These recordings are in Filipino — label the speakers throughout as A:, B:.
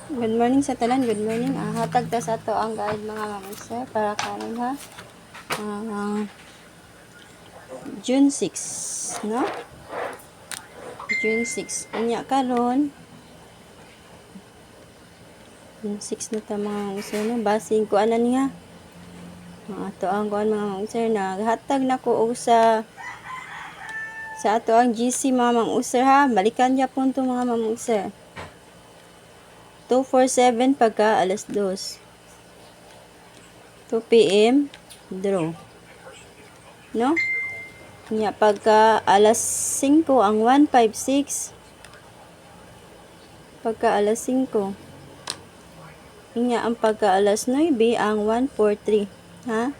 A: Good morning sa tanan, good morning. Hatag ta sa ato ang guide mga mamangsa para karon ha. June 6, no? June 6. Unya karon June 6 na ta mga mamangsa no. Basing ko ana niya. Ato ang kuan mga mamangsa na hatag na ko og sa ato ang GC mga mamangsa ha. Balikan ya punto mga mamangsa. 247 pagka alas 2. 2 PM draw. No? Nya pagka alas 5 ang 156. Pagka alas 5. Nya ang pagka alas 9 ang 143. Ha?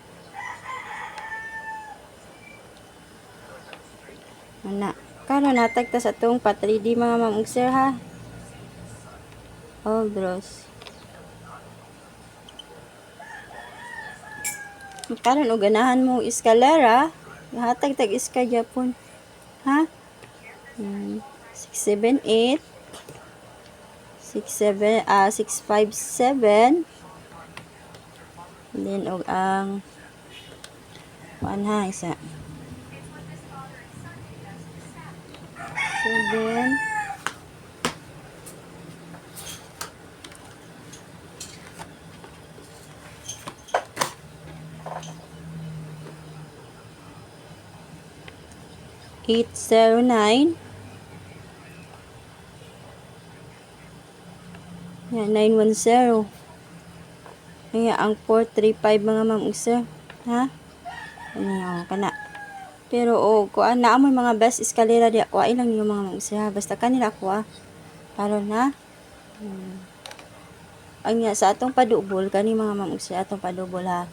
A: Ana. Karon natag ta sa tong pa 3D mga mamugser ha. All draws. Karon og ganahan mo eskalera, hatag tag iska gyapon. Ha? 678 657 then og ang ha isa 7 809 yan 910 kaya ang 435 mga mamugser ha ano kana pero kuan na amoy mga best eskalera di ako ilang yung mga mamugser ha basta kanila ako karon na ang sa atong padubol kani mga mamugser atong padubol ha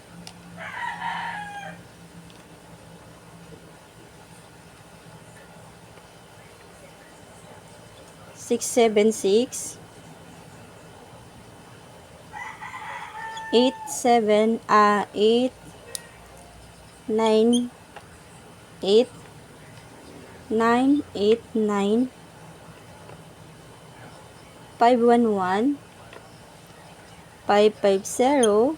A: 676 8 9 8 989 511 550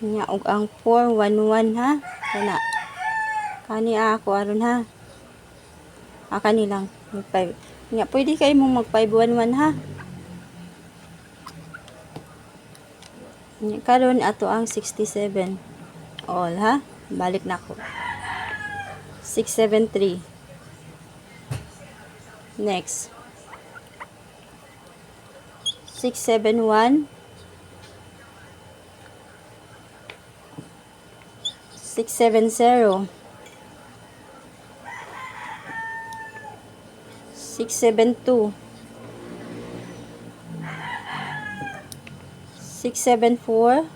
A: nya og ang 411 ha kana kani ako aron ha kani lang 5 nya pwede kay mo mag 511 ha nya karon ato ang 67 all ha balik na ko 673 next 671 670 672 674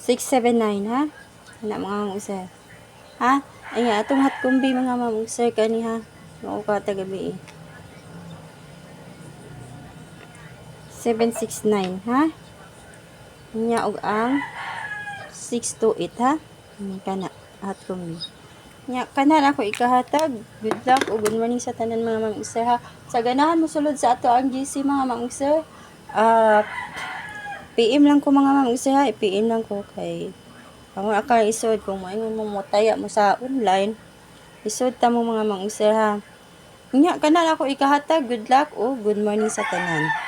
A: 679 ha ana mga mamugser ha ay atong hot kumbi mga mamugser kani ha mao ka tagabi 769 ha nya og ang 628 ha kana hot kumbi nya kana ako ikahatag good luck ug good morning sa tanan mga mamugser ha sa ganahan mo sulod sa ato ang GC mga mamugser PM lang ko mga mamugser ha PM lang ko kay ang akar isod kung maingon mo motaya mo sa online isod ta mo mga mamugser ha nya kana ako ikahatag good luck o good morning sa tanan.